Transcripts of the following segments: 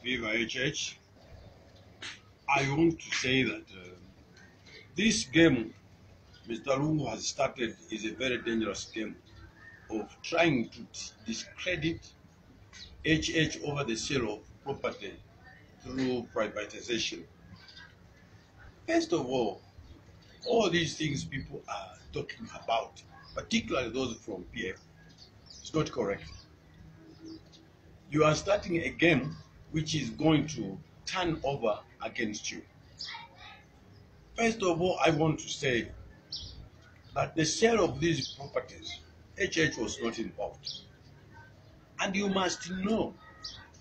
Viva HH. I want to say that this game Mr. Lungu has started is a very dangerous game of trying to discredit HH over the sale of property through privatization. First of all these things people are talking about, particularly those from PF, it's not correct. You are starting a game which is going to turn over against you. First of all, I want to say that the sale of these properties, HH was not involved. And you must know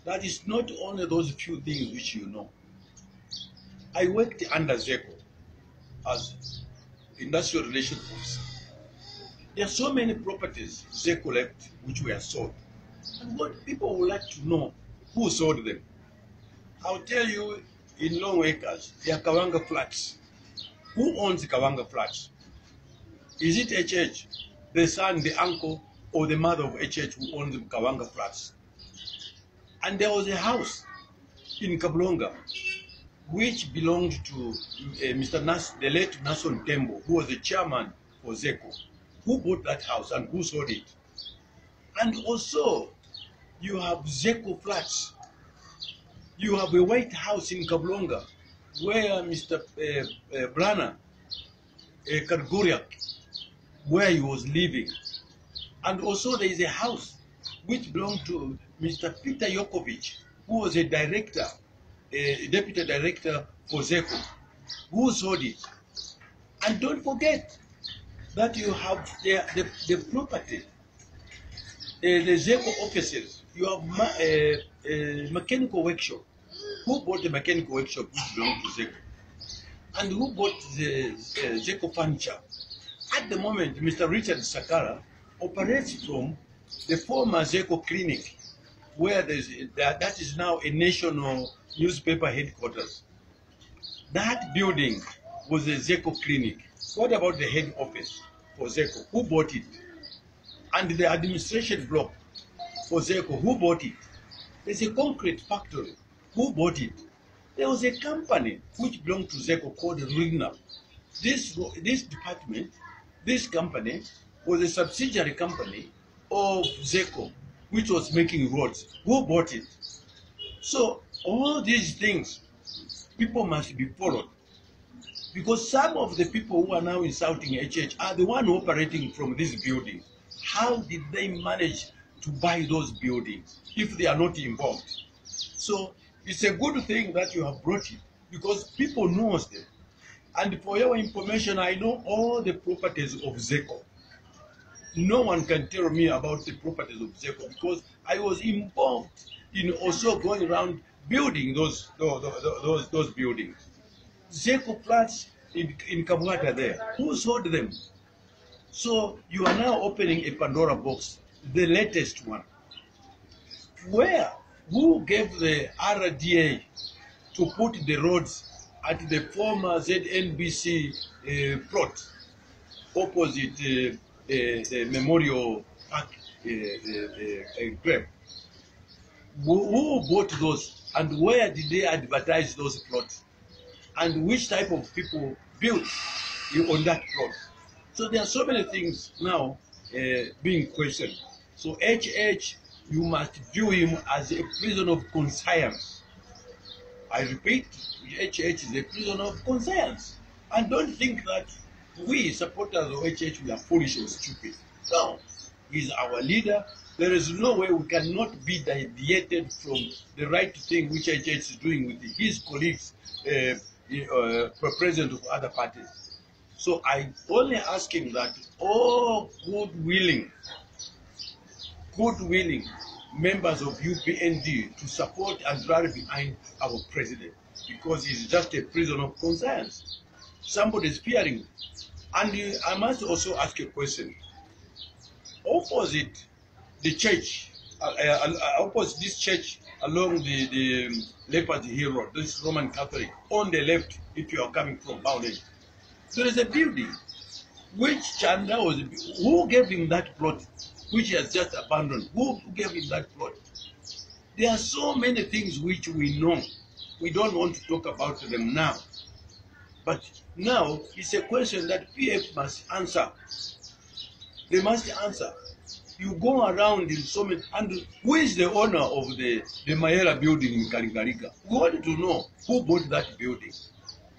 that it's not only those few things which you know. I worked under ZECO as industrial relations officer. There are so many properties ZECO left which were sold. And what people would like to know who sold them. I'll tell you, in Long Acres, there are Kawanga flats. Who owns Kawanga flats? Is it HH, the son, the uncle, or the mother of HH who owns the Kawanga flats? And there was a house in Kablonga which belonged to the late Nason Tembo, who was the chairman for ZECO. Who bought that house and who sold it? And also, you have ZECO flats. You have a White House in Kablonga where Mr. Brana Karguriak, where he was living. And also there is a house which belonged to Mr. Peter Yokovich, who was a director, a deputy director for ZECO, who sold it. And don't forget that you have the property, the ZECO offices. You have a mechanical workshop. Who bought the mechanical workshop which belonged to ZECO? And who bought the ZECO furniture? At the moment, Mr. Richard Sakala operates from the former ZECO clinic, where that is now a national newspaper headquarters. That building was a ZECO clinic. What about the head office for ZECO? Who bought it? And the administration block for ZECO, who bought it? There's a concrete factory. Who bought it? There was a company which belonged to ZECO called Rigna. This department, this company, was a subsidiary company of ZECO, which was making roads. Who bought it? So all these things, people must be followed. Because some of the people who are now insulting HH are the one operating from these buildings. How did they manage to buy those buildings if they are not involved? So it's a good thing that you have brought it, because people know them. And for your information, I know all the properties of ZECO. No one can tell me about the properties of ZECO because I was involved in also going around building those buildings. ZECO flats in Kabwata there. Who sold them? So you are now opening a Pandora box, the latest one. Where? Who gave the RDA to put the roads at the former ZNBC plot opposite the Memorial Park grave? Who bought those and where did they advertise those plots? And which type of people built on that plot? So there are so many things now being questioned. So HH, you must view him as a prisoner of conscience. I repeat, HH is a prisoner of conscience. And don't think that we supporters of HH, we are foolish or stupid. No, he's our leader. There is no way we cannot be deviated from the right thing which HH is doing with his colleagues, president of other parties. So I only ask him that all good-willing members of UPND to support and rally behind our president, because he's just a prisoner of conscience. Somebody is fearing him. And I must also ask a question. Opposite the church, opposite this church along the Leopard Hill Road, this Roman Catholic, on the left, if you are coming from Bowden, there is a building which Chanda was. Who gave him that plot, which he has just abandoned? Who gave him that plot? There are so many things which we know. We don't want to talk about them now. But now it's a question that PF must answer. They must answer. You go around in so many, and who is the owner of the Mayera building in Karigarika? We want to know who bought that building.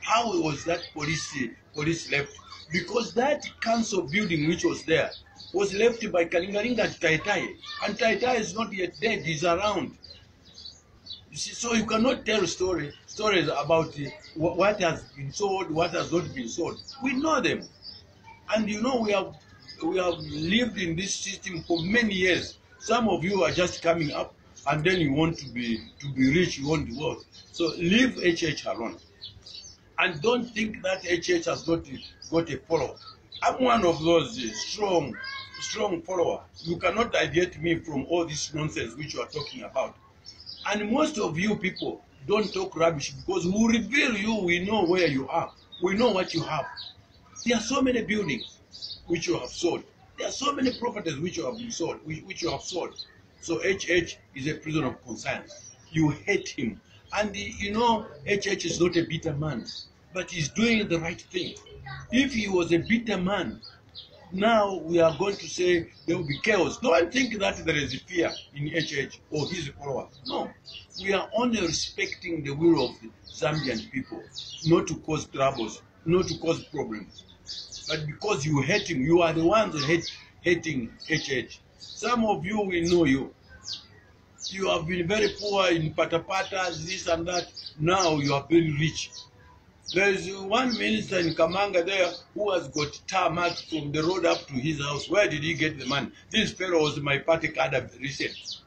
How was that police left? Because that council building which was there was left by Kalingaringa and Taitai. And Taitai is not yet dead, he's around. You see, so you cannot tell stories about what has been sold, what has not been sold. We know them. And you know, we have lived in this system for many years. Some of you are just coming up, and then you want to be rich, you want the wealth. So leave HH alone. And don't think that HH has got a follower. I'm one of those strong follower. You cannot divert me from all this nonsense which you are talking about. And most of you people don't talk rubbish, because we reveal you, we know where you are. We know what you have. There are so many buildings which you have sold. There are so many properties which you have been sold, which you have sold. So HH is a prisoner of conscience. You hate him. And you know, HH is not a bitter man, but he's doing the right thing. If he was a bitter man, now we are going to say there will be chaos. Don't think that there is fear in HH or his followers. No. We are only respecting the will of the Zambian people, not to cause troubles, not to cause problems. But because you hate him, you are the ones hating HH. Some of you will know you. You have been very poor in patapatas, this and that. Now you are very rich. There is one minister in Kamanga there who has got tarmac from the road up to his house. Where did he get the money? This fellow was my party card recent.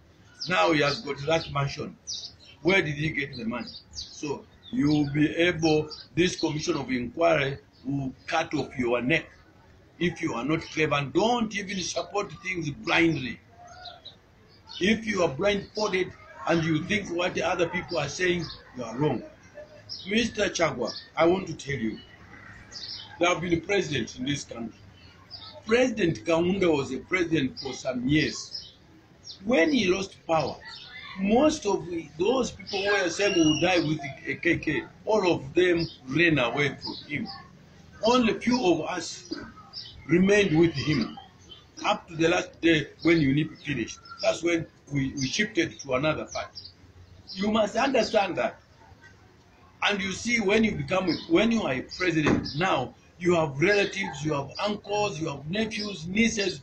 Now he has got that mansion. Where did he get the money? So you will be able, this commission of inquiry will cut off your neck if you are not clever. And don't even support things blindly. If you are blindfolded and you think what the other people are saying, you are wrong. Mr. Chagwa, I want to tell you, there have been presidents in this country. President Kaunda was a president for some years. When he lost power, most of those people who were saying will die with a KK, all of them ran away from him. Only few of us remained with him up to the last day when UNIP finished. That's when we shifted to another party. You must understand that. And you see, when you are a president now, you have relatives, you have uncles, you have nephews, nieces